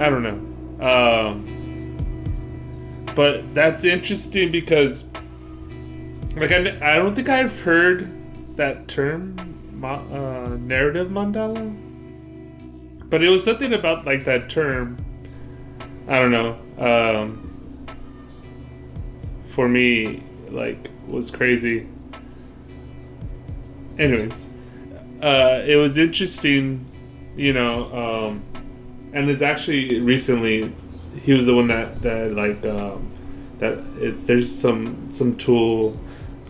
I don't know. But that's interesting because, like, I don't think I've heard that term, narrative mandala. But it was something about, like, that term. I don't know. For me, like, was crazy. Anyways, it was interesting, and it's actually recently he was the one there's some tool.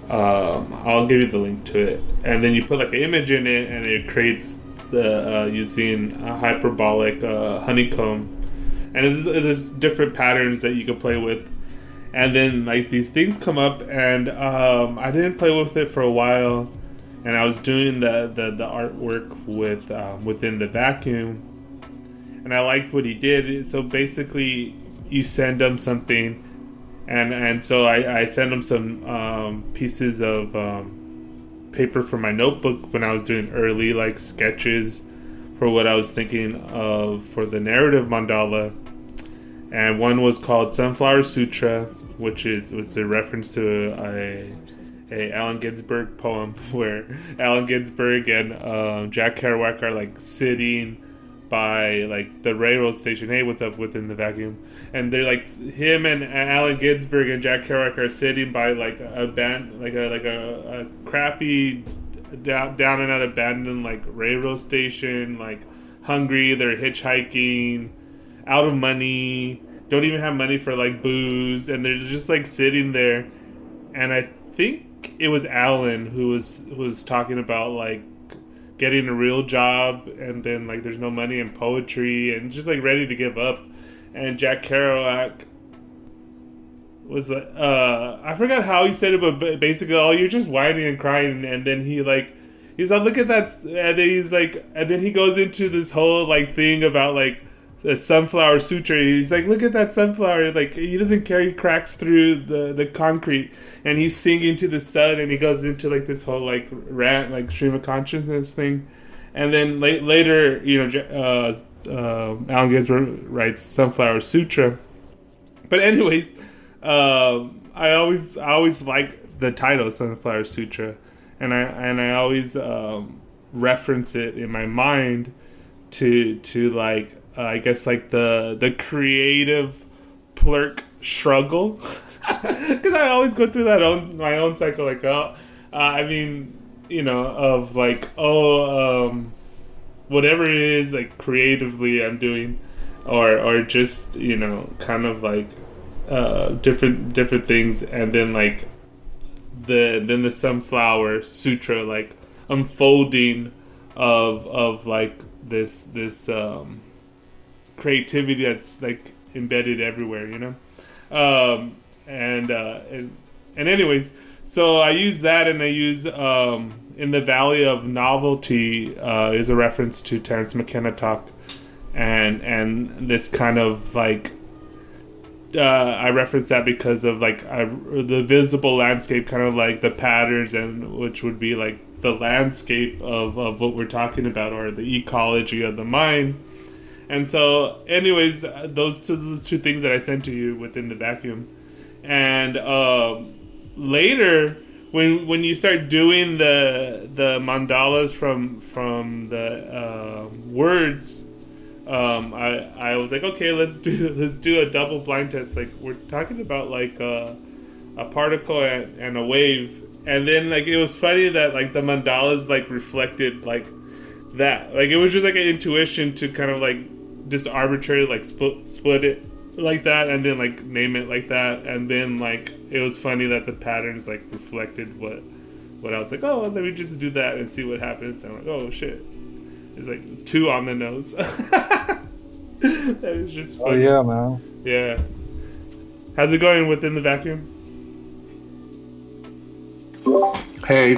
I'll give you the link to it, and then you put like an image in it, and it creates the using a hyperbolic honeycomb, and there's different patterns that you can play with, and then like these things come up, and I didn't play with it for a while, and I was doing the artwork with within the vacuum. And I liked what he did. So basically, you send him something, and so I sent him some pieces of paper from my notebook when I was doing early like sketches for what I was thinking of for the narrative mandala. And one was called Sunflower Sutra, which was a reference to a Allen Ginsberg poem where Allen Ginsberg and Jack Kerouac are like sitting by like the railroad station. Hey, what's up within the vacuum? And they're like him and Allen Ginsberg and Jack Kerouac are sitting by like a band, like a crappy down and out abandoned like railroad station, like hungry. They're hitchhiking, out of money, don't even have money for like booze, and they're just like sitting there. And I think it was Allen who was talking about like getting a real job, and then like there's no money in poetry, and just like ready to give up. And Jack Kerouac was like, I forgot how he said it, but basically, oh, you're just whining and crying. And then he's like, look at that, and then he goes into this whole like thing about like the sunflower sutra. He's like, look at that sunflower, like he doesn't care, he cracks through the concrete, and he's singing to the sun, and he goes into like this whole like rant, like stream of consciousness thing. And then later, Allen Ginsberg writes Sunflower Sutra. But anyways, I always like the title Sunflower Sutra, and I always reference it in my mind to like I guess like the creative Plurk struggle, because I always go through my own cycle, like of like whatever it is like creatively I'm doing, or just kind of like different things, and then like the Sunflower Sutra, like unfolding of like this creativity that's like embedded everywhere, and anyways, so I use that, and I use in the Valley of Novelty is a reference to Terence McKenna talk, and this kind of like I reference that because of like the visible landscape, kind of like the patterns, and which would be like the landscape of what we're talking about, or the ecology of the mind. And so, anyways, those two things that I sent to you within the vacuum. And later, when you start doing the mandalas from the words, I was like, okay, let's do a double blind test. Like, we're talking about like a particle and a wave, and then like it was funny that like the mandalas like reflected like that. Like it was just like an intuition to kind of like just arbitrarily like split it like that, and then like name it like that, and then like it was funny that the patterns like reflected what I was like, oh, let me just do that and see what happens. And I'm like, oh shit, it's like 2 on the nose. That is just funny. Oh yeah, man. Yeah. How's it going within the vacuum? Hey,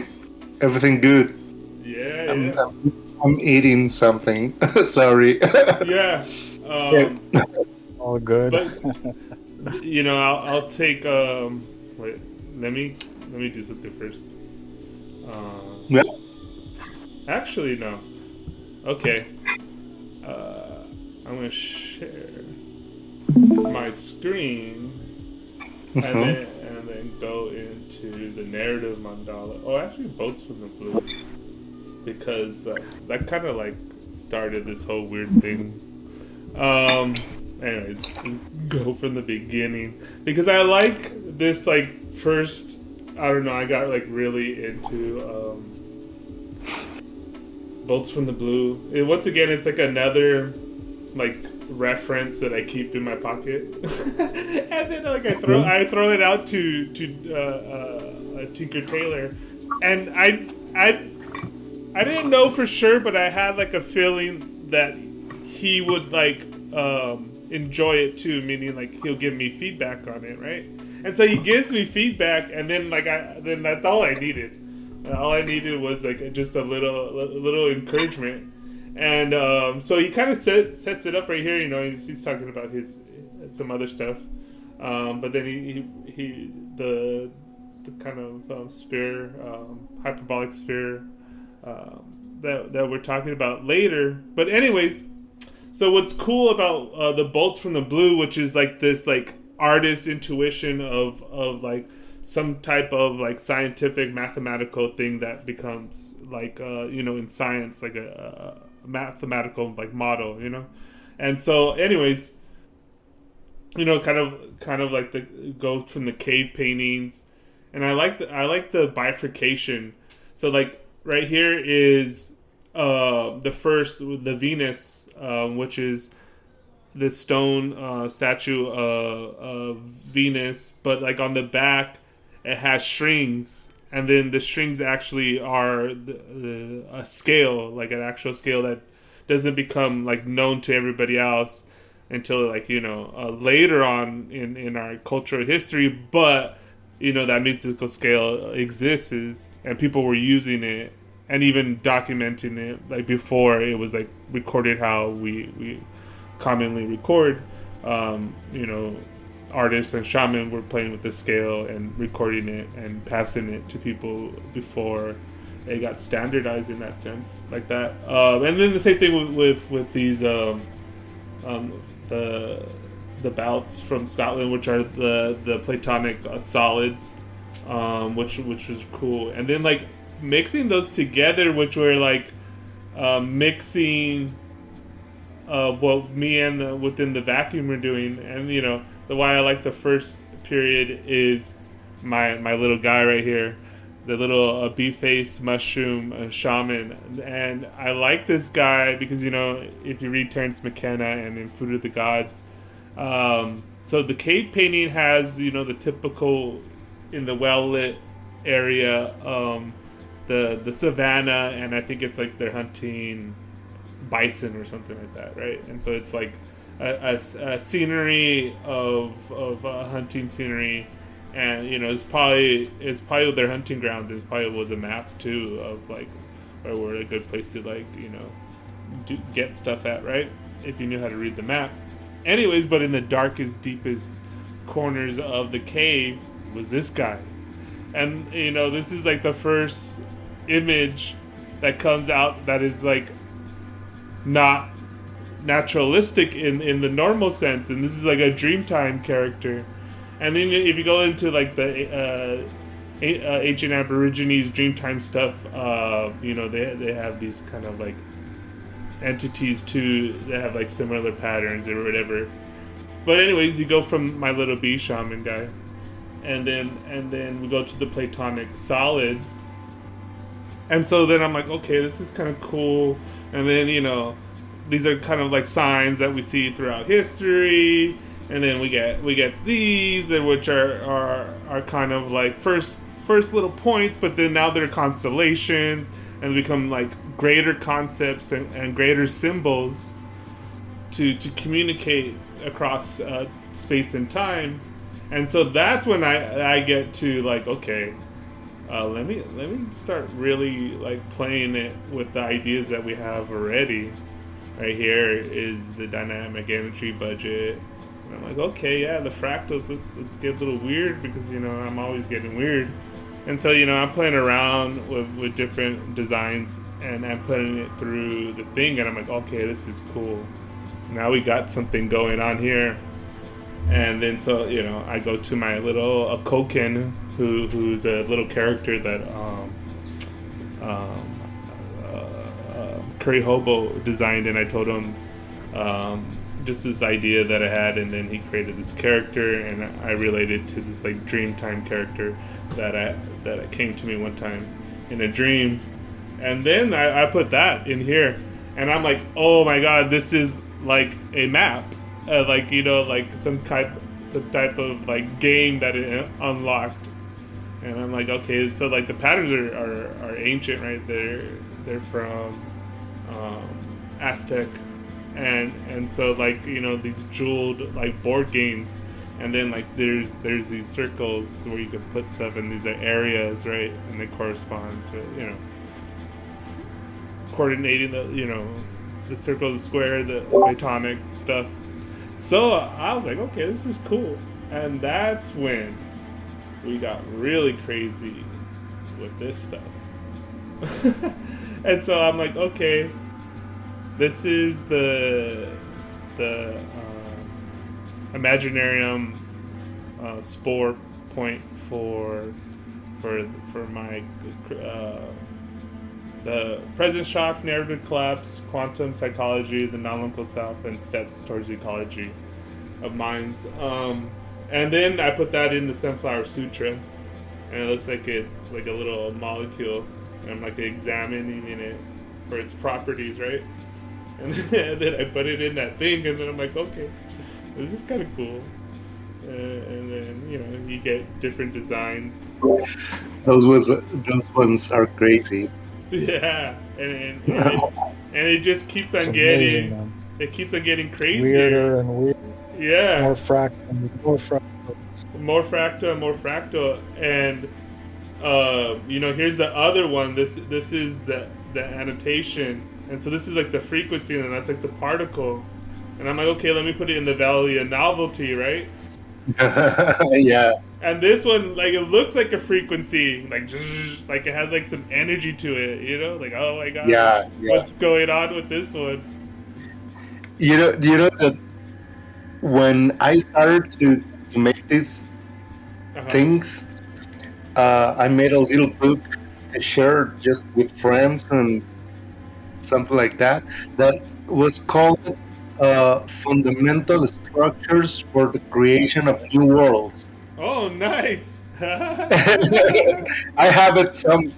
everything good? Yeah. I'm eating something. Sorry. Yeah. All good. But I'll take. Wait. Let me do something first. Yeah. Actually, no. Okay. I'm gonna share my screen and then go into the narrative mandala. Oh, actually, Boats from the Blue, because that kind of like started this whole weird thing. Anyways, go from the beginning because I like this like first. I don't know. I got like really into Bolts from the Blue. Once again, it's like another like reference that I keep in my pocket, and then like I throw it out to Tinker Tailor, and I didn't know for sure, but I had like a feeling that he would like enjoy it too, meaning like he'll give me feedback on it, right? And so he gives me feedback, and then like then that's all I needed. All I needed was like just a little encouragement, and so he kind of sets it up right here. You know, he's talking about his some other stuff, but then he the kind of sphere, hyperbolic sphere that we're talking about later. But anyways, so what's cool about the Bolts from the Blue, which is like this like artist intuition of like some type of like scientific mathematical thing that becomes like you know, in science like a mathematical like model, you know. And so anyways, you know, kind of like the go from the cave paintings, and I like the bifurcation. So like right here is the Venus, which is the stone statue of Venus, but like on the back it has strings, and then the strings actually are a scale, like an actual scale that doesn't become like known to everybody else until like, you know, later on in our cultural history. But you know, that musical scale exists, and people were using it and even documenting it like before it was like recorded how we commonly record. You know, artists and shaman were playing with the scale and recording it and passing it to people before it got standardized in that sense, like that. And then the same thing with these the bouts from Scotland, which are the Platonic solids, which was cool. And then like mixing those together, which were like mixing what me and within the vacuum are doing. And you know, the why I like the first period is my little guy right here, the little bee-faced mushroom shaman. And I like this guy because, you know, if you read Terence McKenna and in Food of the Gods, so the cave painting has, you know, the typical in the well-lit area, the savannah, and I think it's like they're hunting bison or something like that, right? And so it's like a scenery of hunting scenery, and you know, it's probably their hunting grounds. It probably was a map too of like where were a good place to like, you know, get stuff at, right? If you knew how to read the map. Anyways, but in the darkest, deepest corners of the cave was this guy, and you know, this is like the first image that comes out that is like not naturalistic in the normal sense, and this is like a Dreamtime character. And then if you go into like the ancient Aborigines Dreamtime stuff, you know, they have these kind of like entities too that have like similar patterns or whatever. But anyways, you go from my little bee shaman guy, and then we go to the Platonic solids. And so then I'm like, okay, this is kind of cool. And then, you know, these are kind of like signs that we see throughout history. And then we get these, which are kind of like first little points, but then now they're constellations and become like greater concepts and greater symbols to communicate across space and time. And so that's when I get to like, okay, let me start really like playing it with the ideas that we have already. Right here is the dynamic energy budget. And I'm like, okay, yeah, the fractals, let's get a little weird because, you know, I'm always getting weird. And so, you know, I'm playing around with different designs and I'm putting it through the thing, and I'm like, okay, this is cool. now we got something going on here. And then so I go to my little Koken, who's a little character that Curry Hobo designed, and I told him just this idea that I had, and then he created this character, and I related to this like Dreamtime character that came to me one time in a dream, and then I put that in here, and I'm like, oh my god, this is like a map, like like some type of like game that it unlocked, and I'm like, okay, so like the patterns are ancient, right? They're from Aztec. And so like these jeweled like board games, and then like there's these circles where you can put stuff in these areas, right, and they correspond to coordinating the circle, the square, the atomic stuff. So I was like, okay, this is cool, and that's when we got really crazy with this stuff. And so I'm like, okay, this is the Imaginarium Spore point for my the present shock, narrative collapse, quantum psychology, the non-local self, and steps towards the ecology of minds. And then I put that in the Sunflower Sutra, and it looks like it's like a little molecule, and I'm like examining it for its properties, right? And then I put it in that thing, and then I'm like, okay, this is kind of cool. And then you get different designs. Those ones are crazy. Yeah, and it just keeps on amazing, getting man. it keeps on getting crazier. Weirder and weirder. Yeah, More fractal. more fractal, and here's the other one. This is the annotation. And so this is like the frequency, and then that's like the particle. And I'm like, okay, let me put it in the valley of novelty, right? Yeah. And this one, like, it looks like a frequency, like it has like some energy to it, like, oh my god, Yeah. what's going on with this one? You know that when I started to make these things, I made a little book to share just with friends and something like that was called Fundamental Structures for the Creation of New Worlds. Oh, nice. I have it some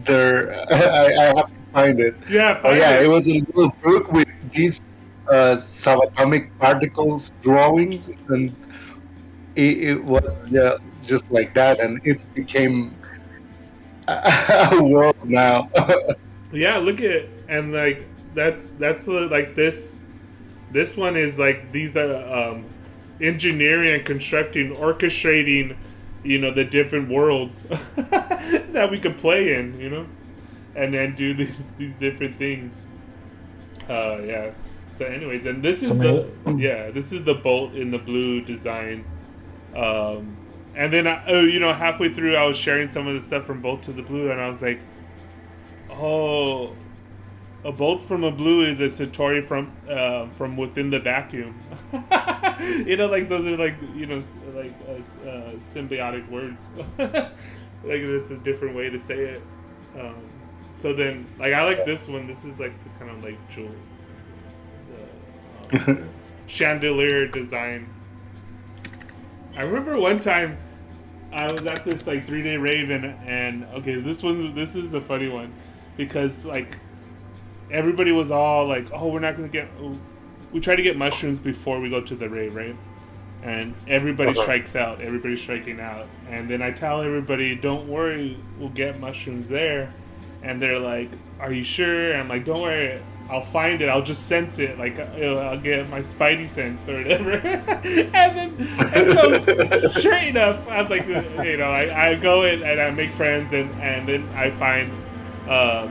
there. I have to find it. Yeah, It was a little book with these subatomic particles drawings, and it was just like that, and it became a world now. Yeah, look at it, and like that's what, like this one is like, these are engineering and constructing, orchestrating, the different worlds that we could play in, and then do these different things. Yeah. So, anyways, and this is this is the bolt in the blue design. And then halfway through, I was sharing some of the stuff from Bolt to the Blue, and I was like, oh, a bolt from a blue is a satorid from within the vacuum. Like those are like symbiotic words. Like that's a different way to say it. So then, like, I like this one. This is like the kind of like jewel, chandelier design. I remember one time I was at this like 3-day rave, and okay, this is the funny one, because like everybody was all like, oh, we're not gonna get. We try to get mushrooms before we go to the rave, right? And everybody strikes out. Everybody's striking out. And then I tell everybody, don't worry, we'll get mushrooms there. And they're like, are you sure? And I'm like, don't worry, I'll find it. I'll just sense it. Like, I'll get my spidey sense or whatever. and so sure enough, I was like, I go in and I make friends, and then I find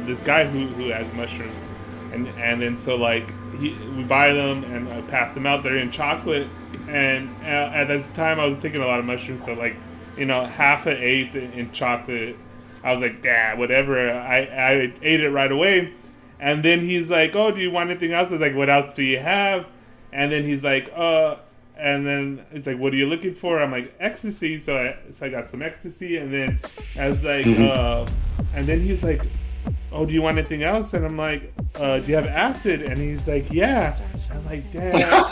this guy who has mushrooms. And then so like we buy them and I pass them out. They're in chocolate, and at this time I was taking a lot of mushrooms, so like half an eighth in chocolate. I was like, whatever. I ate it right away, And then he's like, oh, do you want anything else? I was like, what else do you have? And then he's like, and then it's like, what are you looking for? I'm like, ecstasy. So I got some ecstasy. And then I was like, and then he's like, oh, do you want anything else? And I'm like, do you have acid? And he's like, yeah. I'm like, damn.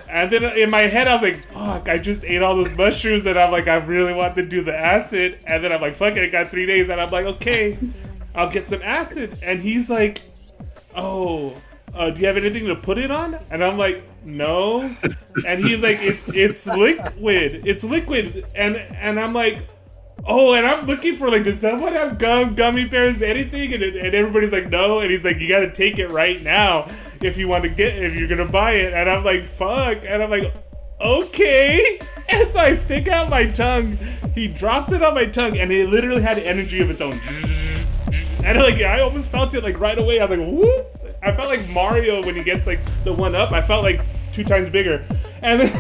And then in my head, I was like, fuck, I just ate all those mushrooms. And I'm like, I really want to do the acid. And then I'm like, fuck it, I got 3 days. And I'm like, okay, I'll get some acid. And he's like, oh, do you have anything to put it on? And I'm like, no. And he's like, it's liquid. It's liquid. And I'm like, oh, and I'm looking for like, does someone have gummy bears, anything? And everybody's like, no. And he's like, you got to take it right now if you're gonna buy it. And I'm like, fuck. And I'm like, okay. And so I stick out my tongue. He drops it on my tongue, and it literally had energy of its own. And like, I almost felt it like right away. I was like, whoop. I felt like Mario when he gets like the one up. I felt like 2 times bigger. And then,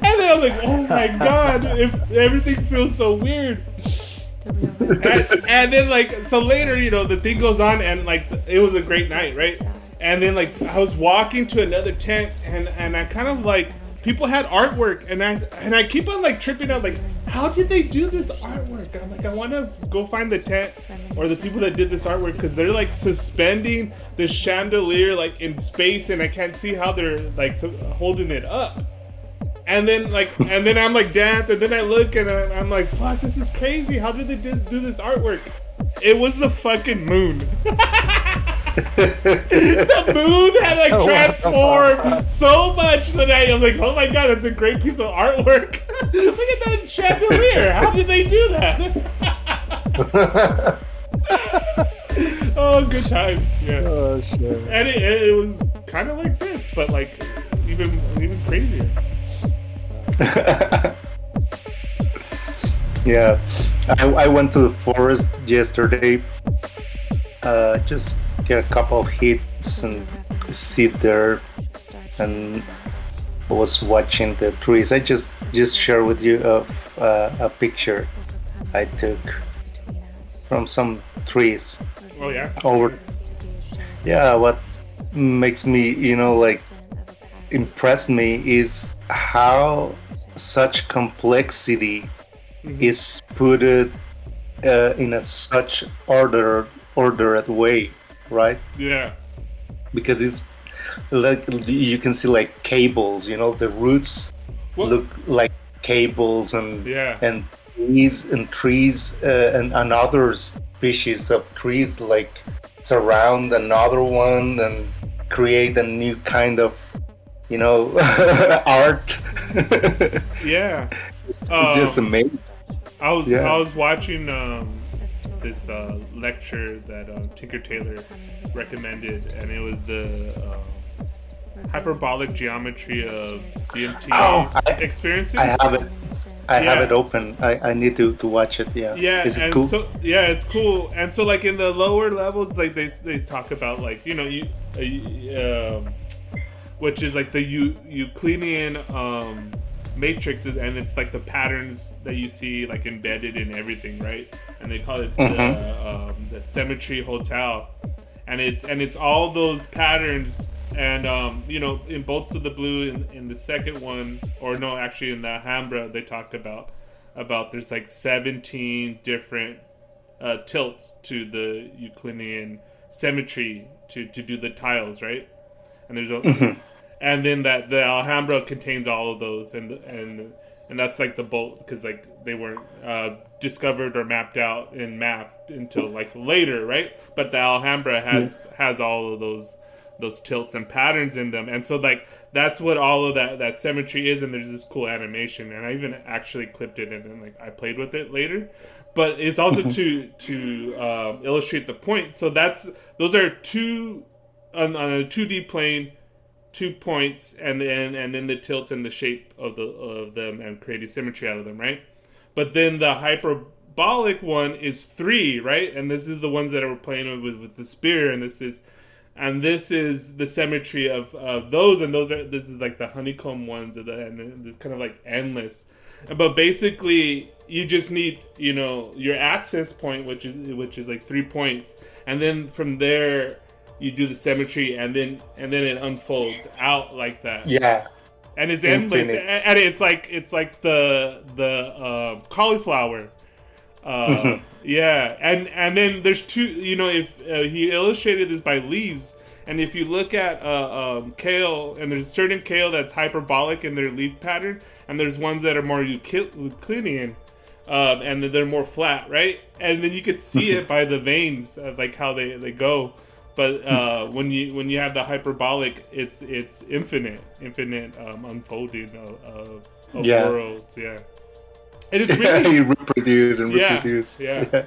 I was like, oh my god, if everything feels so weird. And then like, so later, the thing goes on, and like, it was a great night, right? And then like, I was walking to another tent, and I kind of like, people had artwork, and I keep on like tripping out, like, how did they do this artwork? And I'm like, I want to go find the tent or the people that did this artwork, because they're like suspending the chandelier like in space, and I can't see how they're like holding it up. And then I'm like, dance, and then I look, and I'm like, fuck, this is crazy. How did they do this artwork? It was the fucking moon. The moon had like transformed so much that I was like, oh my god, that's a great piece of artwork. Look at that chandelier. How did they do that? Oh, good times. Yeah. Oh shit. And it was kind of like this, but like even crazier. Yeah, I went to the forest yesterday, just get a couple of hits and sit there, and was watching the trees. I just share with you a picture I took from some trees. Oh yeah. Over. Yeah, what makes me, like, impress me is how such complexity is put in a such ordered way, right? Yeah. Because it's like, you can see like cables, the roots look like cables, and trees and other species of trees like surround another one and create a new kind of art. Yeah. It's just amazing. I was watching this lecture that Tinker Taylor recommended, and it was the hyperbolic geometry of DMT experiences. I have it. I have it open. I need to watch it. Yeah. Yeah. Is it cool? So yeah, it's cool. And so like in the lower levels, like they talk about like which is like the Euclidean matrix, and it's like the patterns that you see like embedded in everything, right? And they call it the symmetry hotel, and it's all those patterns. And in Bolts of the Blue, in the second one, or no, actually in the Alhambra, they talked about there's like 17 different tilts to the Euclidean symmetry to do the tiles, right? And there's and then that the Alhambra contains all of those, and that's like the bolt, because like they weren't discovered or mapped out in math until like later, right? But the Alhambra has all of those tilts and patterns in them, and so like that's what all of that symmetry is. And there's this cool animation, and I even actually clipped it, and then like I played with it later. But it's also to illustrate the point. So those are two on a 2D plane, 2 points, and then the tilts and the shape of them, and creating symmetry out of them, right? But then the hyperbolic one is 3, right? And this is the ones that we're playing with the spear, and this is the symmetry of those, and this is like the honeycomb ones, and it's kind of like endless. But basically, you just need your access point, which is like 3 points, and then from there, you do the symmetry, and then it unfolds out like that. Yeah. And it's endless, Infinite. and it's like the cauliflower. Yeah, and then there's two. If he illustrated this by leaves, and if you look at kale, and there's certain kale that's hyperbolic in their leaf pattern, and there's ones that are more Euclidean, and they're more flat, right? And then you could see it by the veins, like how they go. But when you have the hyperbolic, it's infinite unfolding of worlds. Yeah, it is really you reproduce and reproduce. Yeah.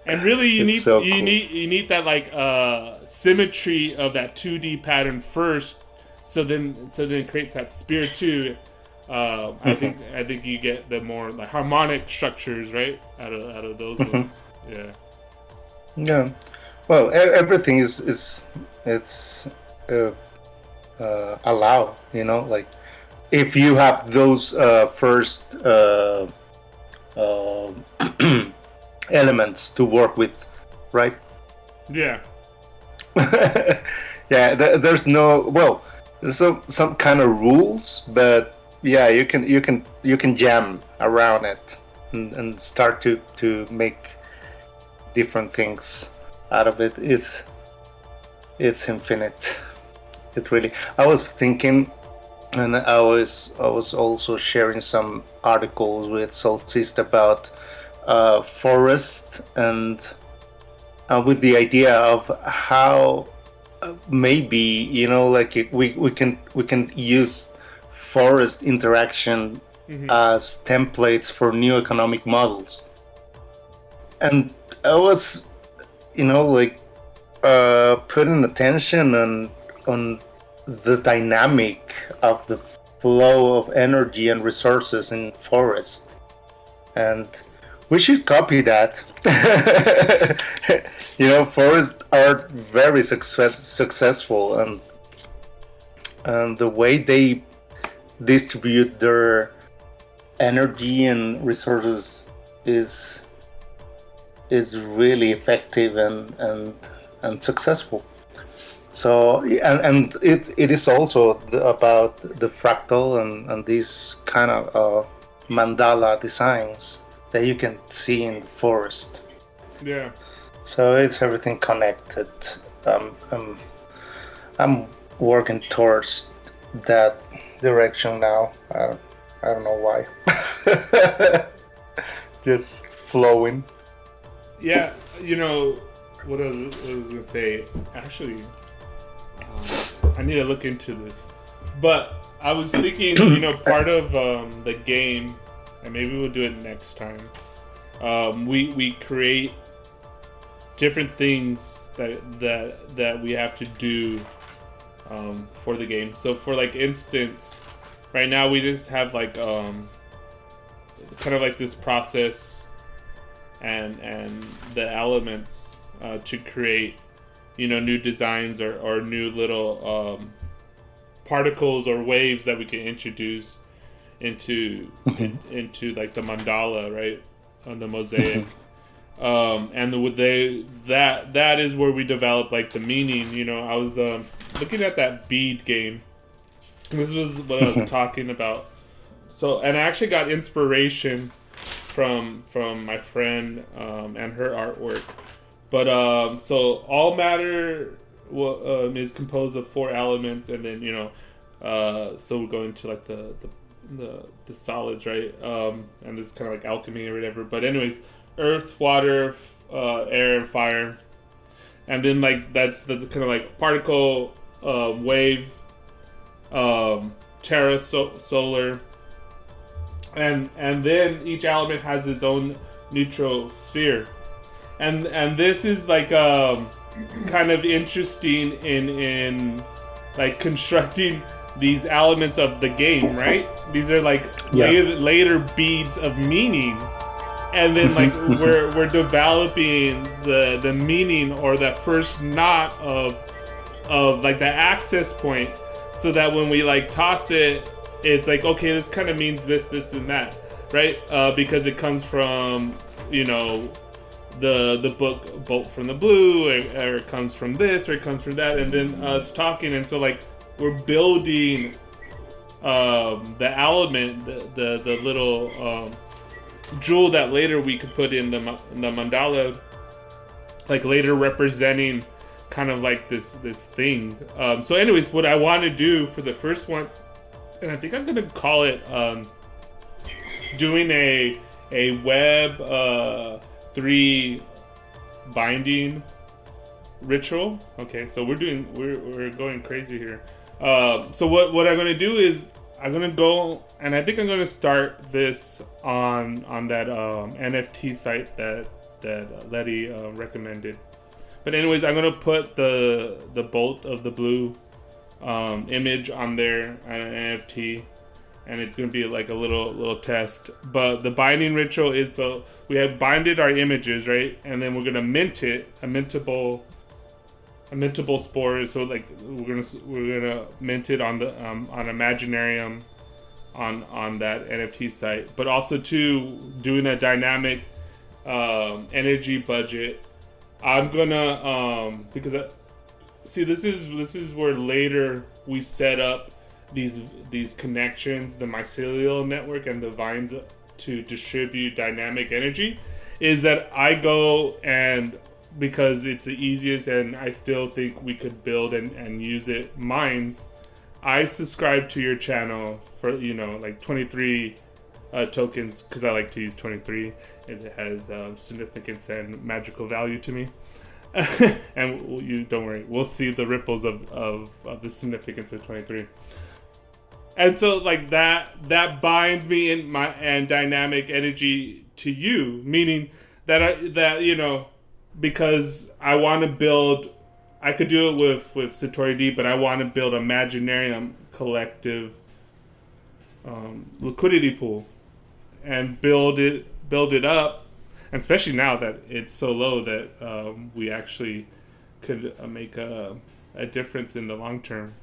And really, you need that like symmetry of that 2D pattern first, so then it creates that sphere too. I think you get the more like harmonic structures, right, out of those ones. Yeah. Yeah. Well, everything is allowed, like if you have those first elements to work with, right? Yeah. Yeah. There's some kind of rules, but yeah, you can jam around it and start to make different things out of it. It's infinite. It really. I was thinking, and I was also sharing some articles with Solstice about forest, and with the idea of how maybe like we can use forest interaction as templates for new economic models. And I was putting attention on the dynamic of the flow of energy and resources in forest, and we should copy that. Forests are very successful, and the way they distribute their energy and resources is really effective and successful. So and it is also about the fractal and these kind of mandala designs that you can see in the forest. Yeah. So it's everything connected. I'm working towards that direction now. I don't know why. Just flowing. Yeah, what I was gonna say. Actually, I need to look into this. But I was thinking, part of the game, and maybe we'll do it next time. We create different things that we have to do for the game. So for like instance, right now we just have like kind of like this process and the elements to create new designs or new little particles or waves that we can introduce into like the mandala, right, on the mosaic. And that is where we develop like the meaning. I was looking at that bead game. This was what I was talking about. So, and I actually got inspiration from my friend and her artwork. But so all matter is composed of 4 elements, and then so we're going to like the solids, right? And this is kind of like alchemy or whatever. But anyways, earth, water, air, and fire, and then like that's the kind of like particle, wave, terra, solar, and then each element has its own neutral sphere. And this is like kind of interesting in like constructing these elements of the game, right? These are like later beads of meaning, and then like we're developing the meaning or that first knot of like the access point, so that when we like toss it, it's like, okay, this kind of means this and that, right? Because it comes from the book Bolt from the Blue, or it comes from this, or it comes from that, and then us talking, and so like we're building the element, the little jewel that later we could put in the mandala, like later representing kind of like this thing. So anyways, what I want to do for the first one, and I think I'm gonna call it doing a web 3 binding ritual. Okay, so we're going crazy here. So what I'm gonna do is I'm gonna go, and I think I'm gonna start this on that NFT site that Letty recommended. But anyways, I'm gonna put the Bolt of the Blue image on there, an NFT, and it's gonna be like a little test. But the binding ritual is, so we have binded our images, right, and then we're gonna mint it, a mintable spore. So like we're gonna mint it on the on Imaginarium, on that NFT site, but also too doing a dynamic energy budget. I'm gonna because see, this is where later we set up these connections, the mycelial network and the vines to distribute dynamic energy. Is that I go, and because it's the easiest, and I still think we could build and use it, mines. I subscribe to your channel for like 23 tokens, because I like to use 23. It has significance and magical value to me. And you don't worry, we'll see the ripples of the significance of 23. And so like that binds me in my and dynamic energy to you, meaning that because I want to build, I could do it with satorid, but I want to build a Imaginarium collective liquidity pool and build it up, and especially now that it's so low that we actually could make a difference in the long term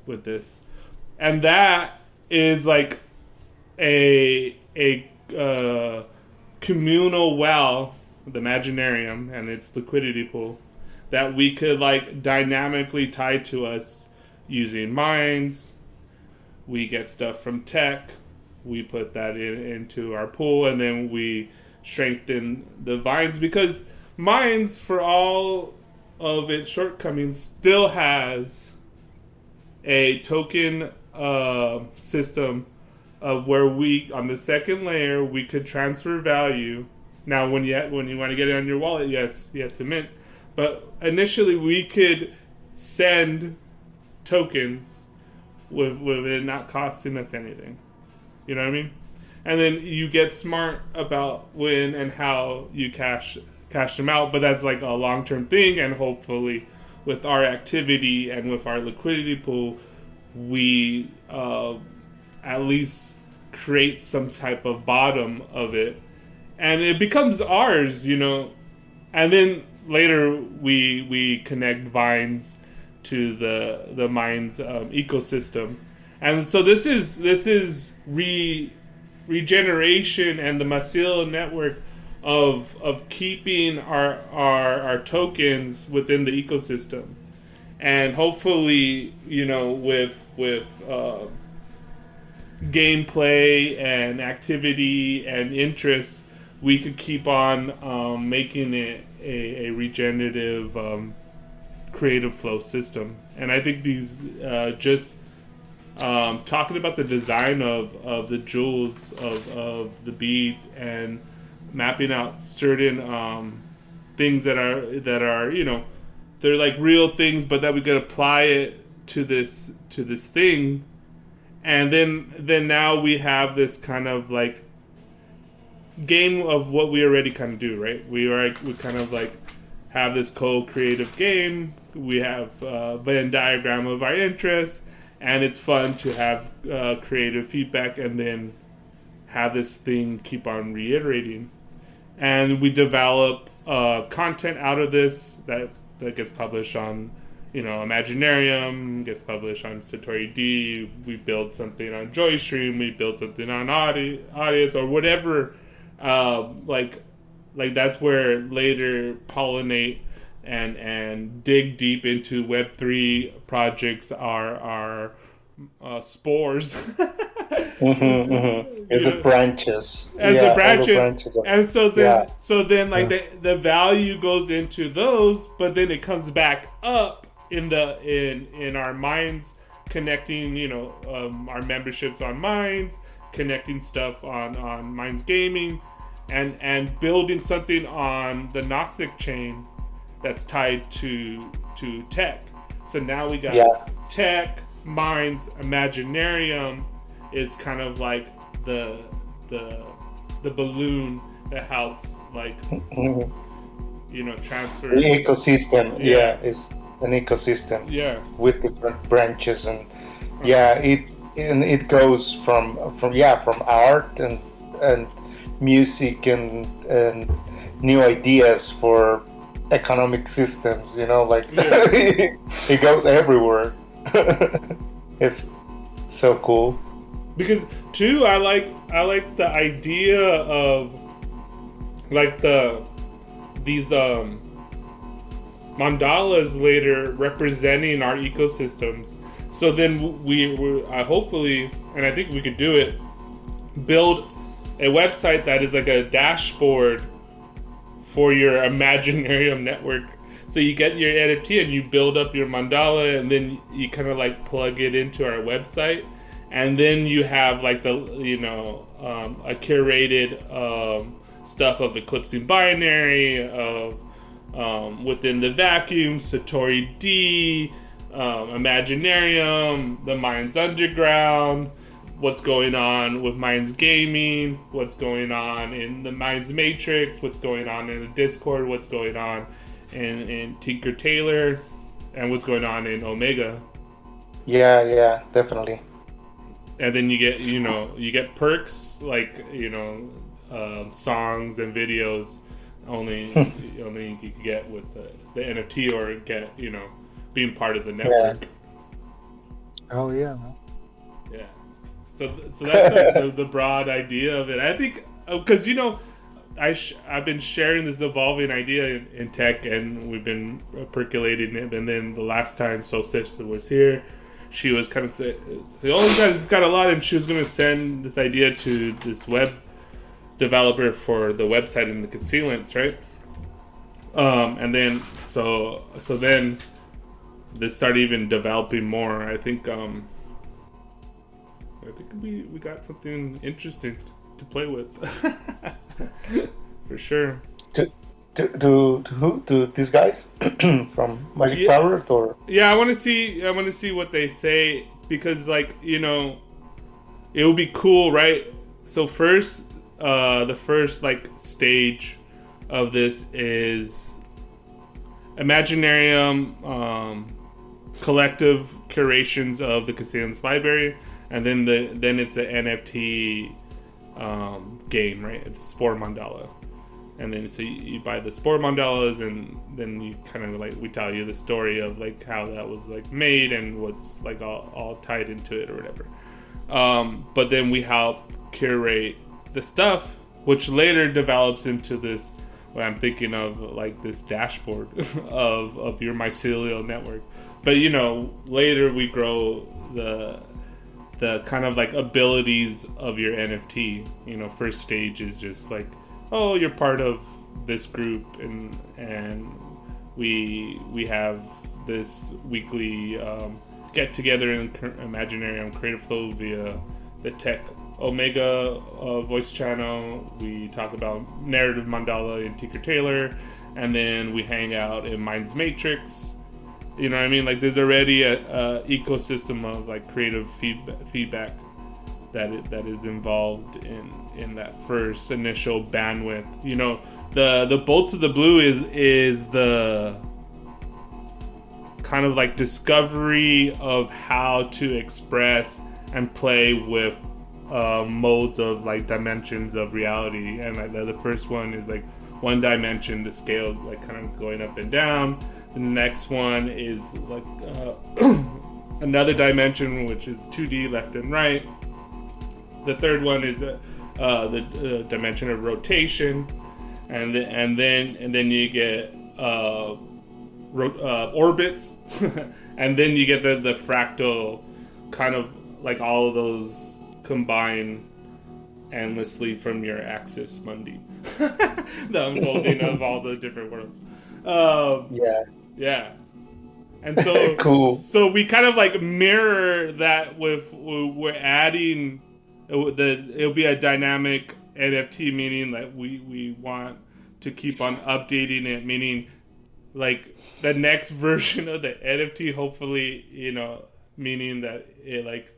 with this. And that is like a communal well, the Imaginarium and its liquidity pool, that we could like dynamically tie to us using mines. We get stuff from TEC, we put that into our pool, and then we strengthen the vines, because mines, for all of its shortcomings, still has a token system of where we, on the second layer, we could transfer value. Now, when you want to get it on your wallet, yes, you have to mint. But initially, we could send tokens with it not costing us anything. You know what I mean? And then you get smart about when and how you cash them out. But that's like a long-term thing, and hopefully with our activity and with our liquidity pool, we at least create some type of bottom of it, and it becomes ours, and then later we connect vines to the mine's ecosystem. And so this is regeneration and the mycelial network of keeping our tokens within the ecosystem. And hopefully, with gameplay and activity and interest, we could keep on making it a regenerative creative flow system. And I think these just talking about the design of the jewels, of the beads, and mapping out certain things that are they're like real things, but that we could apply it to this thing, and then now we have this kind of like game of what we already kind of do, right? We kind of like have this co-creative game. We have a Venn diagram of our interests, and it's fun to have creative feedback, and then have this thing keep on reiterating. And we develop content out of this that gets published on, Imaginarium, gets published on satorid. We build something on JoyStream. We build something on Audience, or whatever, like that's where later pollinate and dig deep into Web3 projects are spores. It's the branches. As Yeah, the all branches, and yeah. so then like the value goes into those, but then it comes back up in our minds, connecting our memberships on Minds, connecting stuff on Minds Gaming, and building something on the Gnostic chain that's tied to TEC. So now we got TEC, Minds, Imaginarium is kind of like the balloon that helps transfer the ecosystem. Yeah, it's an ecosystem. Yeah, with different branches, and it goes from art and music and new ideas for economic systems. It goes everywhere. It's so cool. Because too, I like the idea of like these mandalas later representing our ecosystems. So then we hopefully, and I think we could do it, build a website that is like a dashboard for your Imaginarium network. So you get your NFT and you build up your mandala, and then you kind of like plug it into our website, and then you have like a curated stuff of eclipsing binary, of within the vacuum, satorid, Imaginarium, the Minds Underground, what's going on with Minds Gaming, what's going on in the Minds Matrix, what's going on in the Discord, what's going on in Tinker Tailor, and what's going on in Omega. Yeah, definitely. And then you get perks like songs and videos only you could get with the NFT, or get being part of the network. Yeah. Oh yeah, man. Yeah. So that's like the broad idea of it. I think because I've been sharing this evolving idea in TEC, and we've been percolating it. And then the last time Solstice was here, she was kind of saying, "Oh, you guys, it's got a lot," and she was going to send this idea to this web developer for the website and the concealants, right? And then so then this started even developing more. I think we got something interesting to play with. For sure. To who? To these guys from Magic Power, or? Yeah, I want to see what they say, because it would be cool, right? So first, the first stage of this is Imaginarium, collective curations of the Castellan's library, and then it's an NFT game, right? It's Spore Mandala. And then so you buy the Spore Mandalas, and then you kind of we tell you the story of how that was made and what's all tied into it or whatever. But then we help curate the stuff, which later develops into this, what I'm thinking of, this dashboard of your mycelial network. But later we grow the kind of abilities of your NFT. First stage is just oh, you're part of this group, and we have this weekly get together in Imaginarium Creative Flow via the TEC Omega voice channel. We talk about Narrative Mandala in Tinker Tailor, and then we hang out in Minds Matrix. You know what I mean? There's already a ecosystem of creative feedback that is involved in that first initial bandwidth. The Bolts of the Blue is the kind of discovery of how to express and play with modes of dimensions of reality. And the first one is one dimension, the scale kind of going up and down. The next one is another dimension, which is 2D left and right. The third one is the dimension of rotation. and then you get orbits, and then you get the fractal, kind of like all of those combine endlessly from your axis mundi. The unfolding of all the different worlds. Yeah. And so Cool. So we kind of like mirror that with, we're adding it'll be a dynamic NFT, meaning that we want to keep on updating it, meaning like the next version of the NFT, hopefully, meaning that it like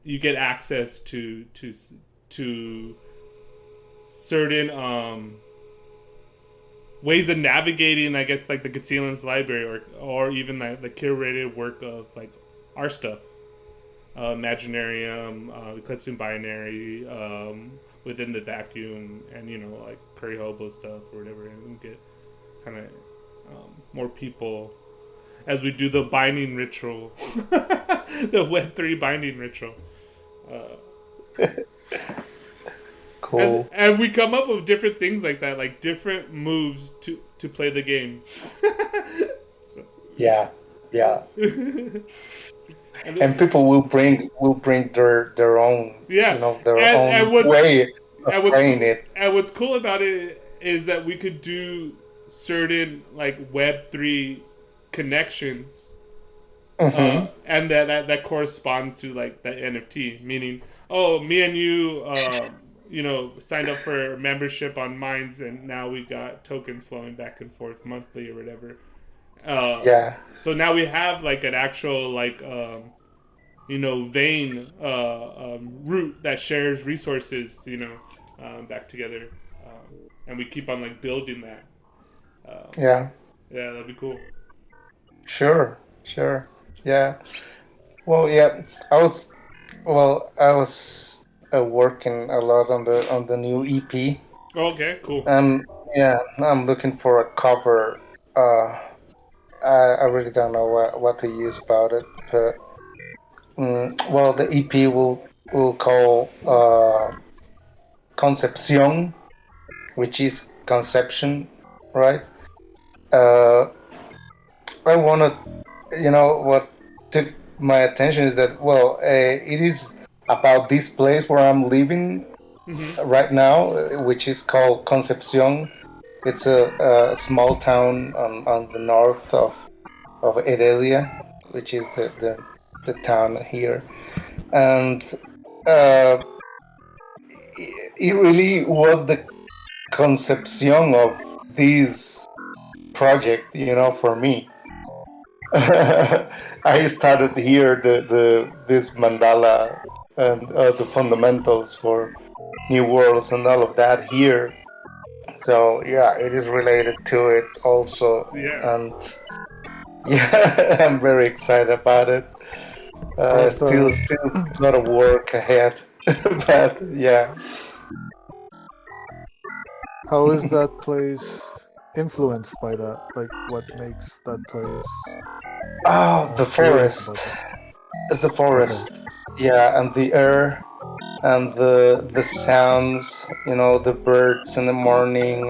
you get access to certain ways of navigating, I guess, like the Concealance library, or even the curated work of like our stuff, Imaginarium, Eclipse and Binary, Within the Vacuum, and like Curry Hobo stuff or whatever, and we get kind of more people as we do the binding ritual, the Web3 binding ritual. Cool. And we come up with different things like that, like different moves to play the game. So. Yeah. And people will bring their own, own way of playing it. And what's cool about it is that we could do certain like Web3 connections, and that corresponds to like the NFT, meaning, me and you signed up for membership on Minds, and now we got tokens flowing back and forth monthly or whatever. So now we have like an actual like vein root that shares resources back together, and we keep on like building that. Yeah, that'd be cool. Sure. Yeah. Well, yeah. I was working a lot on the new EP. Okay, cool. Yeah, I'm looking for a cover. I really don't know what to use about it, but the EP will call Concepción, which is conception, right? I wanted, what took my attention is that it is about this place where I'm living right now, which is called Concepción. It's a small town on the north of Heredia, which is the town here, and it really was the concepción of this project, for me. I started here this mandala and the fundamentals for New Worlds and all of that here. So yeah, it is related to it also. Yeah. And yeah, I'm very excited about it. Still a lot of work ahead, but yeah. How is that place influenced by that? Like, what makes that place? Oh, the forest. It's the forest. Okay. Yeah, and the air, and the sounds. The birds in the morning,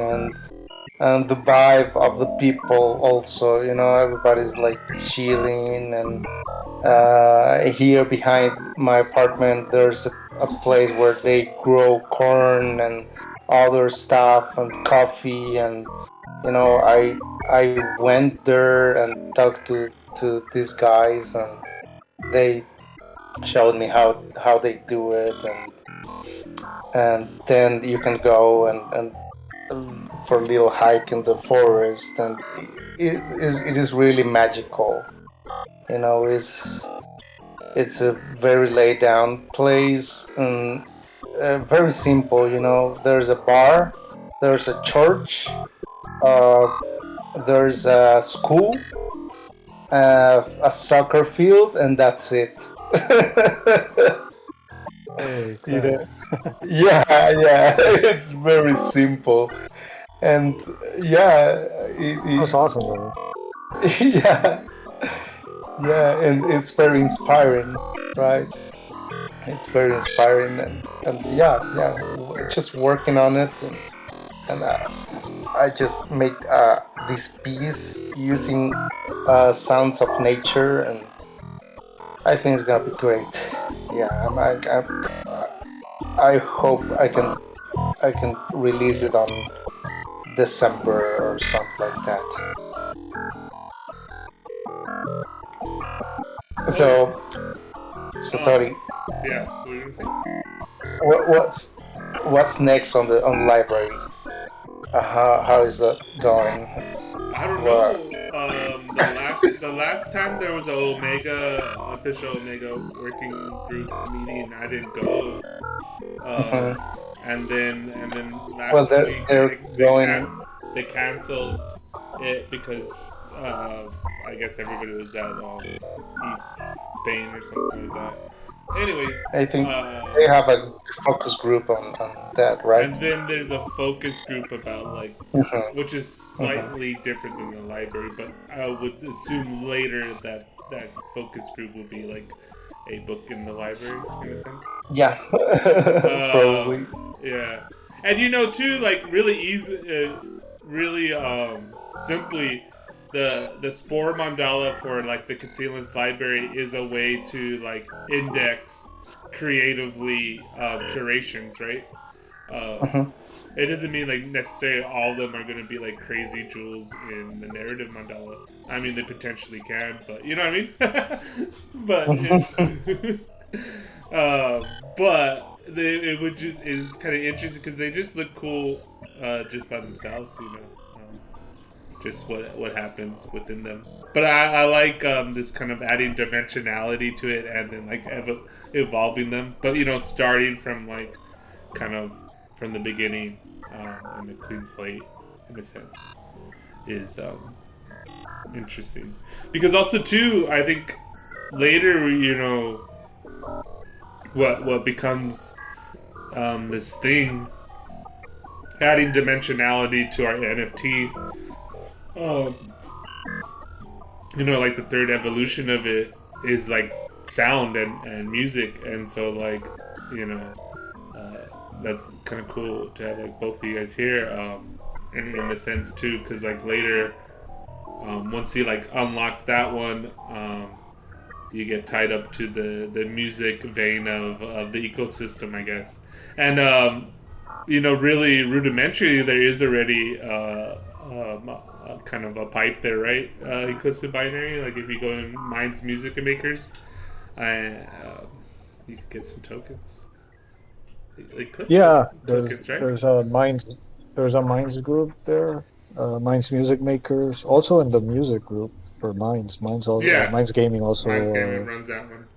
and the vibe of the people. Also, everybody's like chilling, and here behind my apartment, there's a place where they grow corn and other stuff and coffee, and I went there and talked to these guys, and they showed me how they do it, and then you can go and for a little hike in the forest, and it is really magical. It's a very laid down place, and very simple. There's a bar, there's a church, there's a school, a soccer field, and that's it. Hey, yeah, it's very simple, and that's awesome though. Yeah, and it's very inspiring, right? It's very inspiring, and just working on it, and I just make this piece using sounds of nature, and I think it's gonna be great. Yeah, I hope I can release it on December or something like that. So, Satori, Yeah, what were you gonna say? what, what's what's next on the library? How is that going? I don't What? know. The last time there was a official Omega working group meeting, I didn't go. Mhm. And then Well, last week they're going. they canceled it because I guess everybody was at East Spain or something like that. Anyways, I think they have a focus group on that, right? and then there's a focus group about like, Mhm, which is mhm. slightly different than the library, but I would assume later that that focus group will be like a book in the library in a sense. Yeah, Uh, probably. yeah, and you know too, like really easy, really simply, the Spore mandala for like the Concealance Library is a way to like index creatively curations, right? Um, Mhm. it doesn't mean like necessarily all of them are going to be like crazy jewels in the narrative mandala. I mean, they potentially can, but you know what I mean. but it, it would just is kind of interesting because they just look cool just by themselves, you know. Just what happens within them. But I like this kind of adding dimensionality to it and then like evolving them. But you know, starting from like kind of from the beginning and the clean slate in a sense is interesting because also too I think later you know what becomes this thing adding dimensionality to our NFT um, you know like the third evolution of it is like sound and music and so like you know that's kind of cool to have like both of you guys here in a sense too because like later once you like unlock that one you get tied up to the music vein of the ecosystem I guess and you know really rudimentary there is already kind of a pipe there right eclipse and binary like if you go in minds music makers you could get some tokens eclipse Yeah, tokens right there's a Minds group there. Minds Music Makers, also in the music group for Minds. yeah Minds Gaming Minds Gaming also runs that one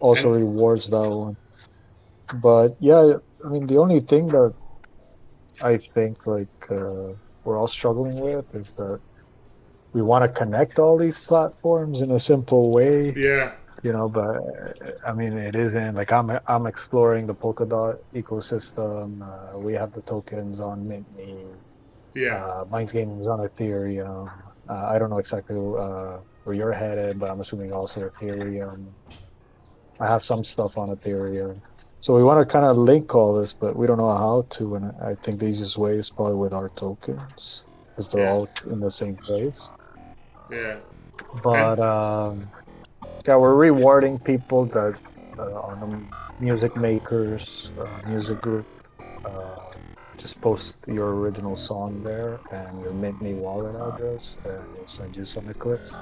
also and rewards that one. But yeah, I mean the only thing that I think we're all struggling with is that we want to connect all these platforms in a simple way, yeah but I mean it isn't like I'm exploring the Polkadot ecosystem. We have the tokens on Mint.me. yeah Minds Gaming is on Ethereum. I don't know exactly where you're headed, but I'm assuming also Ethereum. I have some stuff on Ethereum. So we want to kind of link all this, but we don't know how to. And I think the easiest way is probably with our tokens because they're yeah all in the same place. yeah and But yeah, we're rewarding people that on the music makers music group. Uh, just post your original song there and your Mint Me wallet address, and we'll send you some Eclipse.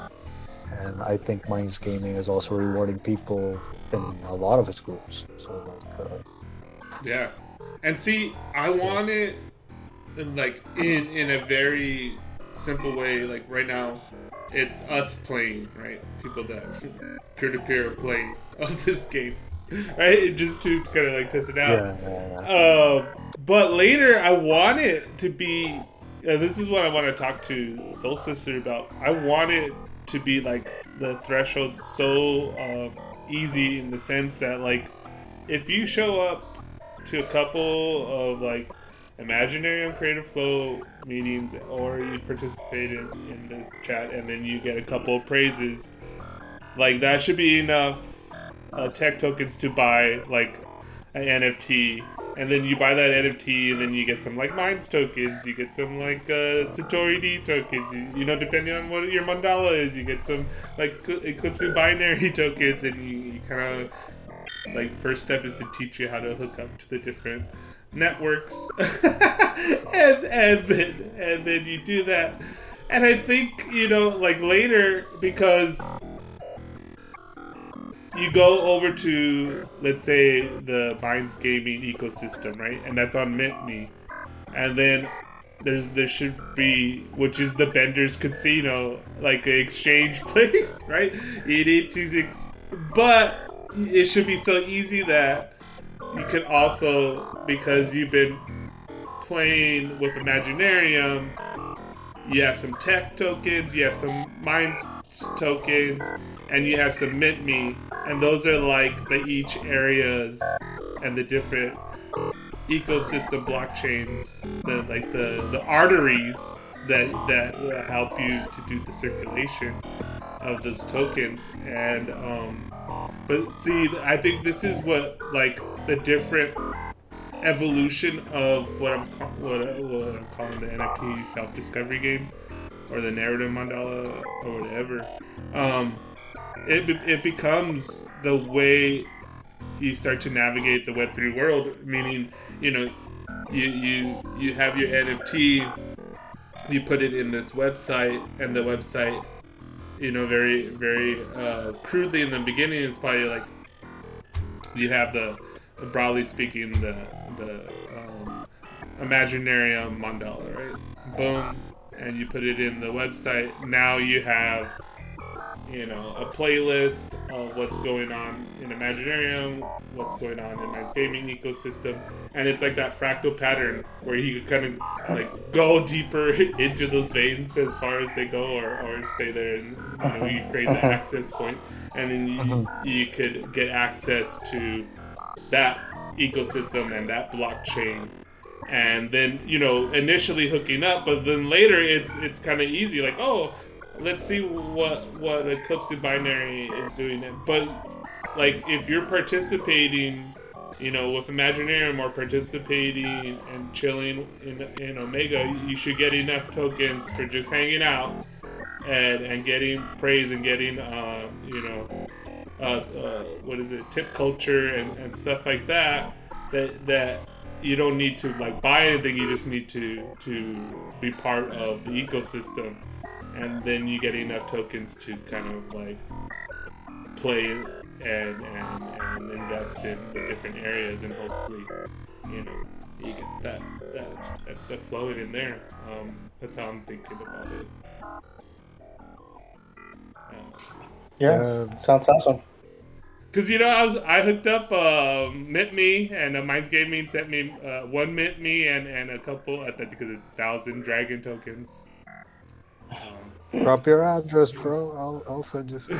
And I think Minds Gaming is also rewarding people in a lot of its groups. So yeah and see I so want it like in a very simple way like right now it's us playing right people that peer-to-peer are playing of this game right just to kind of like test it out yeah, but later I want it to be this is what I want to talk to Soul Sister about I want it to be like the threshold so easy in the sense that like if you show up to a couple of like Imaginarium Creative Flow meetings, or you participate in the chat, and then you get a couple of praises. Like that should be enough tech tokens to buy like an NFT And then you buy that NFT, and then you get some like Minds tokens, you get some like satorid tokens. You know, depending on what your mandala is, you get some like eclipse binary tokens, and you kind of like first step is to teach you how to hook up to the different networks, and then you do that. And I think, you know, like later, because you go over to, let's say, the Minds Gaming ecosystem, right? And that's on MintMe. And then there should be, which is the Bender's Casino, like an exchange place, right? You need to, but it should be so easy that you can also, because you've been playing with Imaginarium, you have some tech tokens, you have some Minds tokens, and you have some MintMe, and those are like the each areas and the different ecosystem blockchains, the arteries that will help you to do the circulation of those tokens. And but see, I think this is what like the different evolution of what I'm calling the NFT self-discovery game, or the Narrative Mandala, or whatever. It becomes the way you start to navigate the Web3 world. Meaning, you know, you have your NFT, you put it in this website, and the website, you know, very very crudely in the beginning is probably like you have the broadly speaking the Imaginarium mandala, right? Boom, and you put it in the website. Now you have, you know, a playlist of what's going on in Imaginarium, what's going on in Minds Gaming ecosystem, and it's like that fractal pattern where you can kind of like go deeper into those veins as far as they go, or stay there, and you know, you create the access point, and then you could get access to that ecosystem and that blockchain. And then, you know, initially hooking up, but then later it's kind of easy, like, oh, let's see what Eclipse Binary is doing. But like, if you're participating, you know, with Imaginarium, or participating and chilling in Omega, you should get enough tokens for just hanging out and getting praise and getting you know, what is it, tip culture and stuff like that you don't need to like buy anything. You just need to be part of the ecosystem, and then you get enough tokens to kind of like play and invest in the different areas, and hopefully, you know, you get that stuff flowing in there. That's how I'm thinking about it. Yeah, sounds awesome. Because, you know, I hooked up MintMe, and Minds Gaming sent me one MintMe and a couple, I think it was 1,000 dragon tokens. Drop your address, bro. I'll send you some.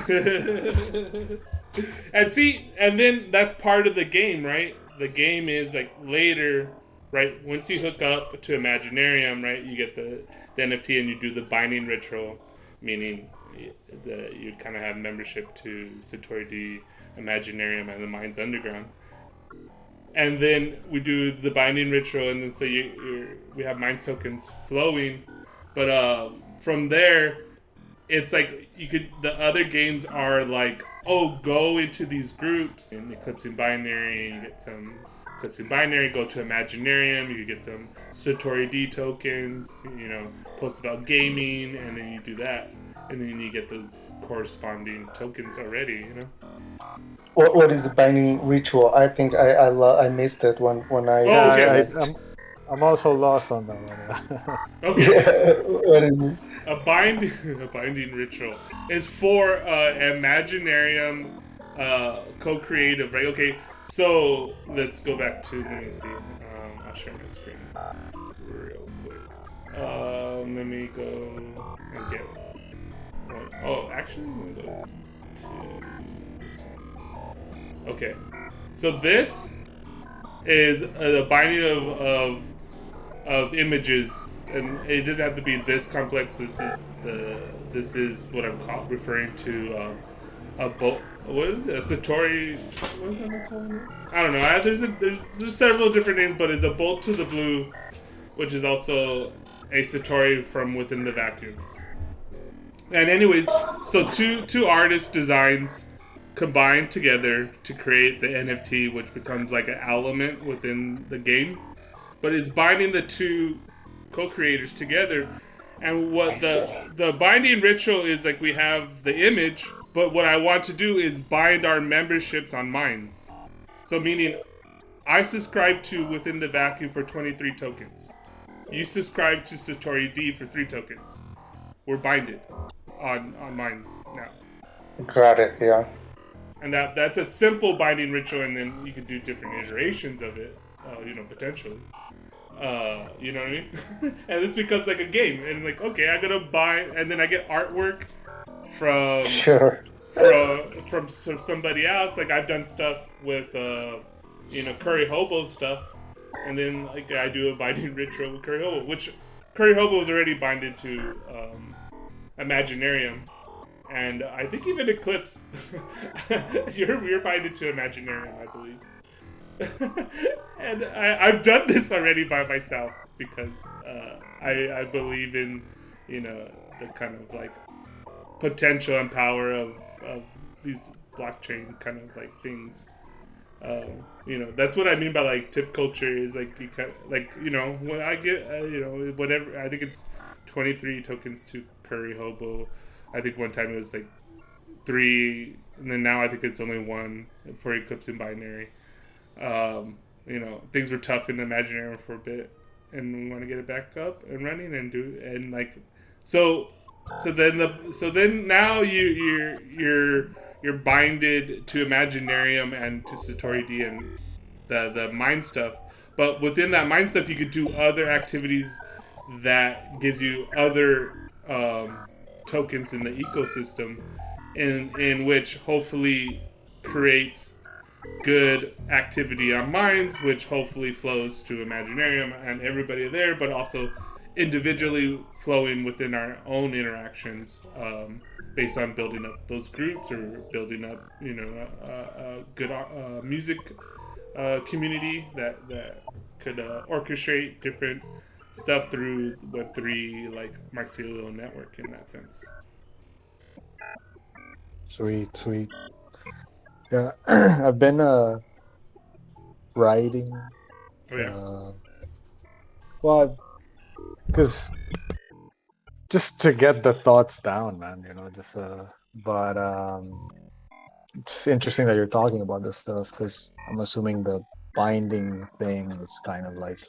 And see, and then that's part of the game, right? The game is like later, right? Once you hook up to Imaginarium, right, you get the NFT and you do the binding ritual, meaning you kind of have membership to satorid, Imaginarium, and the Minds Underground. And then we do the binding ritual, and then so we have Minds tokens flowing. But from there, it's like the other games are like, oh, go into these groups in Eclipsing Binary, you get some Eclipsing Binary, go to Imaginarium, you get some satorid tokens, you know, post about gaming, and then you do that. And then you get those corresponding tokens already, you know? What is the binding ritual? I think I missed it when I. Oh, okay. I'm also lost on that one. Okay. Yeah, what is it? A binding ritual is for Imaginarium co-creative, right? Okay, so let's go back to, let me see. I'll share my screen real quick. Let me go and get one. Oh, actually, I'm going to go to this one. Okay, so this is the binding of images, and it doesn't have to be this complex. This is what I'm referring to a bolt. What is it? A satori. What is that calling it? I don't know. There's several different names, but it's a bolt to the blue, which is also a satori from within the vacuum. And anyways, so two artist designs combined together to create the NFT, which becomes like an element within the game. But it's binding the two co-creators together. And what the binding ritual is, like, we have the image, but what I want to do is bind our memberships on Minds. So meaning, I subscribe to Within the Vacuum for 23 tokens. You subscribe to Satori D for 3 tokens. We're binded on Minds now. Got it. Yeah. And that's a simple binding ritual, and then you could do different iterations of it, potentially. You know what I mean? And this becomes like a game, and like, okay, I'm gonna buy, and then I get artwork from from somebody else. Like, I've done stuff with Curry Hobo stuff, and then like I do a binding ritual with Curry Hobo, which Curry Hobo is already binded to Imaginarium, and I think even Eclipse, you're binded to Imaginarium, I believe. And I've done this already by myself because I believe in the kind of like potential and power of these blockchain kind of like things. That's what I mean by like tip culture is like you kind of, like when I get whatever, I think it's 23 tokens to Curry Hobo. I think one time it was like 3, and then now I think it's only 1 for Eclipse and Binary. Things were tough in the Imaginarium for a bit, and we want to get it back up and running and so then now you're binded to Imaginarium and to Satori D and the mind stuff. But within that mind stuff, you could do other activities that gives you other tokens in the ecosystem, in which hopefully creates good activity on Minds, which hopefully flows to Imaginarium and everybody there, but also individually flowing within our own interactions, based on building up those groups or building up, a good music community that could orchestrate different stuff through Web3, like mycelial network in that sense. Sweet. Yeah, I've been writing. Oh yeah. Well, because just to get the thoughts down, man. But it's interesting that you're talking about this stuff because I'm assuming the binding thing is kind of like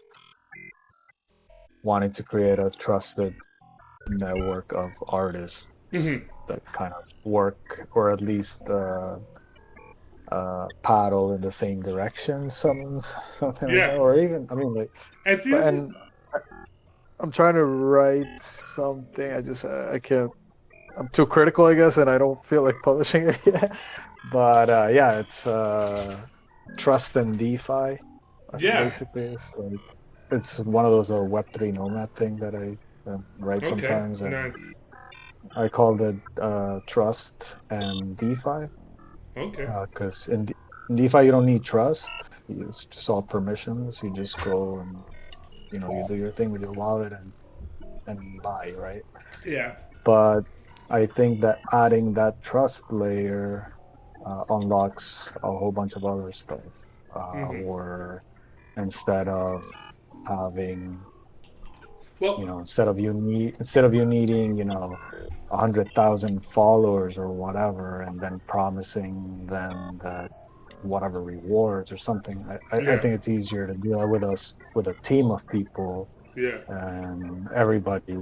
wanting to create a trusted network of artists that kind of work, or at least paddle in the same direction, something like that, or even I'm trying to write something. I can't. I'm too critical, I guess, and I don't feel like publishing it yet. But it's trust and DeFi. Basically, it's one of those Web3 nomad thing that I write sometimes, and nice. I call it trust and DeFi. Okay. Because in DeFi you don't need trust. It's just all permissions. You just go and you do your thing with your wallet and buy, right? Yeah. But I think that adding that trust layer unlocks a whole bunch of other stuff. Or instead of having, instead of you needing 100,000 followers or whatever, and then promising them that whatever rewards or something. I think it's easier to deal with a team of people. Yeah. And everybody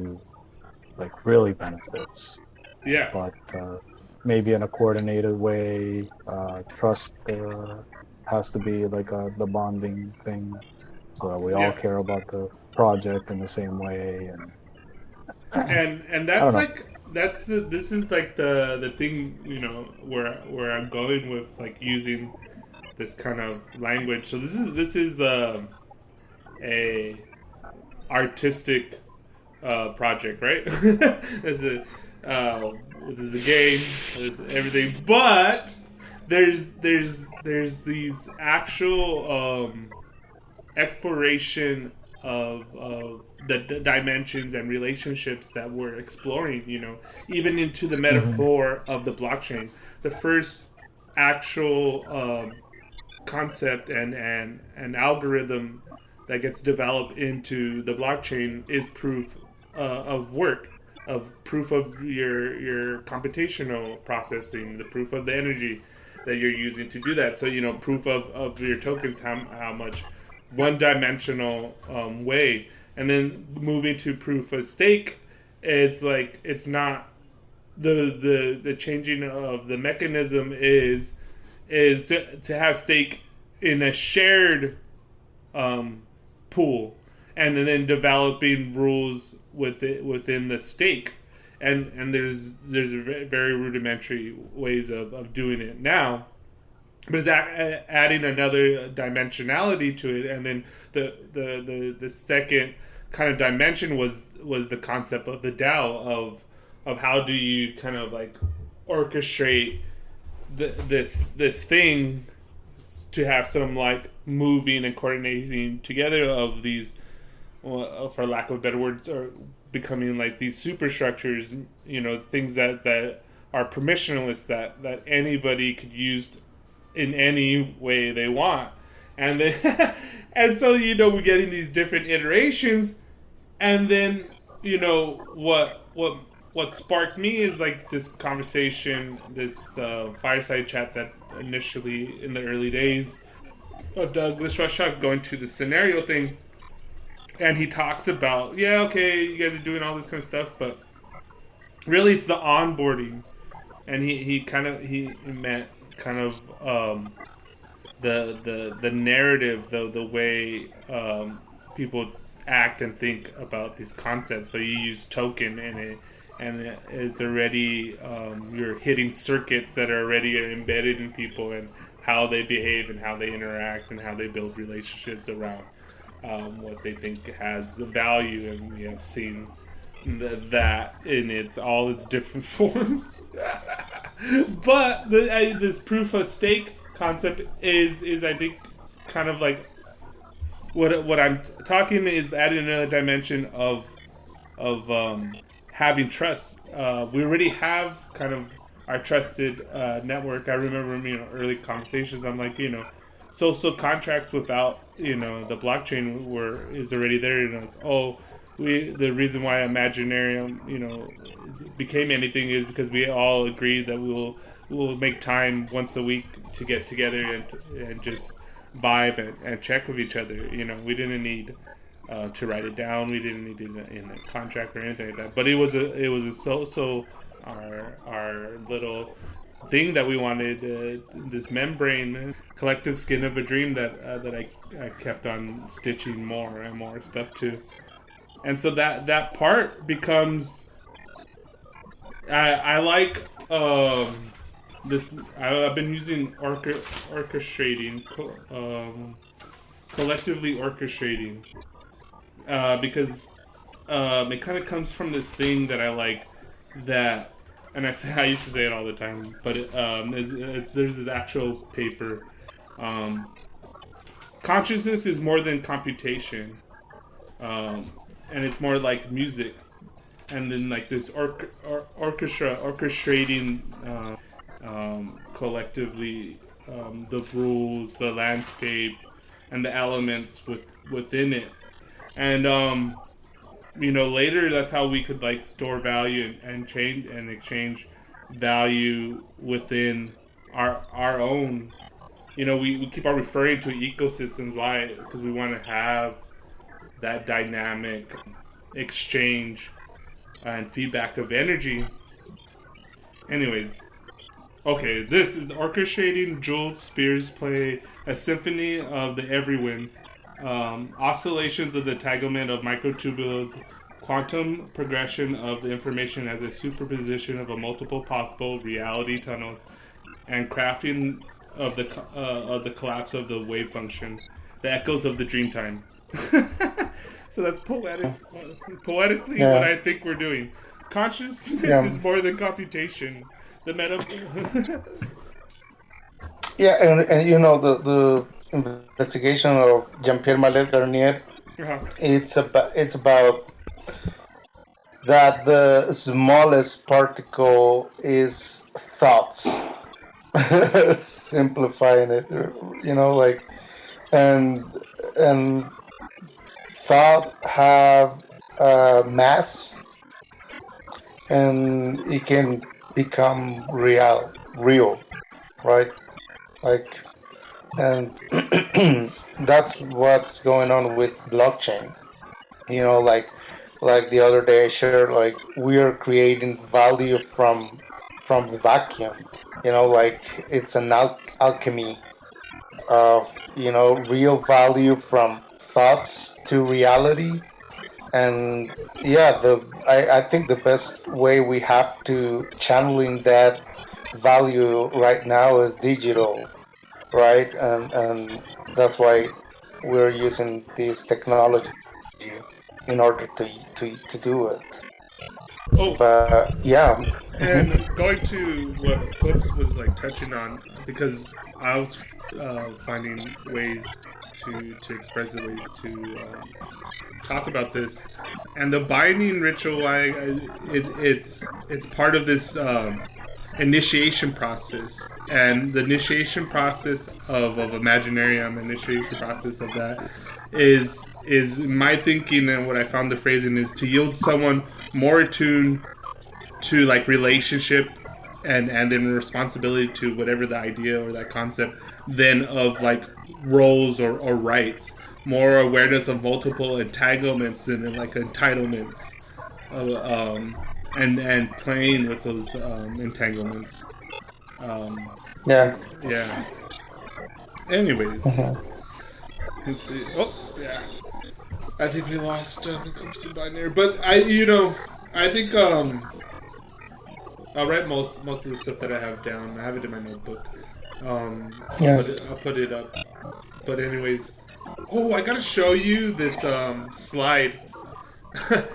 like really benefits. Yeah. But maybe in a coordinated way, trust has to be like the bonding thing, so that we all care about the project in the same way. And that's like this is like the thing, where I'm going with like using this kind of language. So this is a artistic project, right? This is the game. This is everything, but there's these actual exploration of the dimensions and relationships that we're exploring. Even into the Mm-hmm. metaphor of the blockchain. The first actual concept and algorithm that gets developed into the blockchain is proof of work, of proof of your computational processing, the proof of the energy that you're using to do that. So proof of your tokens, how much one dimensional way, and then moving to proof of stake. It's like it's not the changing of the mechanism is to have stake in a shared pool, and then developing rules within the stake, and there's very rudimentary ways of doing it now, but it's adding another dimensionality to it, and then the second kind of dimension was the concept of the DAO of how do you kind of like orchestrate this thing to have some like moving and coordinating together of these, for lack of a better word, or becoming like these superstructures, things that are permissionless, that anybody could use in any way they want, and then and so we're getting these different iterations, and then what sparked me is like this conversation, this fireside chat that initially in the early days of Douglas Rushkoff going to the scenario thing, and he talks about, yeah, okay, you guys are doing all this kind of stuff, but really it's the onboarding, and he meant kind of the narrative, the way people act and think about these concepts. So you use token and it's already you're hitting circuits that are already embedded in people, and how they behave and how they interact and how they build relationships around what they think has value, and we have seen that in all its different forms. But this proof of stake concept is I think kind of like what I'm talking is adding another dimension of having trust. We already have kind of our trusted network. I remember early conversations. I'm like social contracts without the blockchain is already there. The reason why Imaginarium became anything is because we all agreed that we'll make time once a week to get together and just vibe and check with each other. We didn't need to write it down. We didn't need it in a contract or anything like that. But it was our little thing that we wanted, this membrane, collective skin of a dream that I kept on stitching more and more stuff to. And so that part becomes, I like this. I've been using orchestrating, collectively orchestrating, because it kind of comes from this thing that I like, that, and I used to say it all the time, but there's this actual paper. Consciousness is more than computation. And it's more like music, and then like this orchestra orchestrating collectively the rules, the landscape, and the elements within it. And later that's how we could like store value and change and exchange value within our own. We keep on referring to ecosystems. Why? Because we want to have that dynamic exchange and feedback of energy. Anyways, okay, this is orchestrating. Jules Spears play a symphony of the everywind, oscillations of the entanglement of microtubules, quantum progression of the information as a superposition of a multiple possible reality tunnels, and crafting of the collapse of the wave function, the echoes of the dreamtime. So that's poetically Yeah. what I think we're doing. consciousness is more than computation. The meta. Yeah, and you know the investigation of Jean-Pierre Mallet Garnier. It's about that the smallest particle is thoughts. Simplifying it, you know, like and and thought have mass, and it can become real, right? Like, and that's what's going on with blockchain. You know, like the other day I shared, like we are creating value from the vacuum. You know, like it's an alchemy of, you know, real value from thoughts to reality. And yeah, I think the best way we have to channeling that value right now is digital, right? And that's why we're using this technology in order to do it. Oh, But yeah. and going to what Eclipse was like touching on, because I was finding ways to express it, ways to talk about this, and the binding ritual. It's part of this initiation process, and the initiation process of Imaginarium, initiation process of that is my thinking, and what I found the phrasing is to yield someone more attuned to like relationship and then responsibility to whatever the idea or that concept than of like roles or rights, more awareness of multiple entanglements and then like entitlements, and playing with those entanglements. Yeah. Yeah. Anyways, let's see. Oh, yeah. I think we lost Eclipse and Binary, but I think I'll write most of the stuff that I have down. I have it in my notebook. I'll put it up. But anyways, I gotta show you this slide,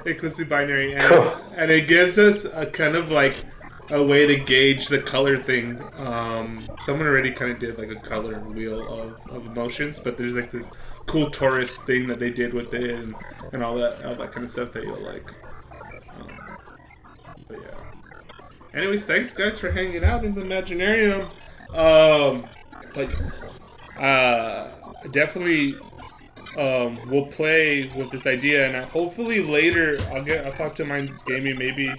Eclipse Binary, and it gives us a kind of like a way to gauge the color thing. Someone already kind of did like a color wheel of emotions, but there's like this cool Taurus thing that they did with it and all that kind of stuff that you'll like. But yeah. Anyways, thanks guys for hanging out in the Imaginarium. Definitely we'll play with this idea, and hopefully later I'll talk to Minds Gaming. Maybe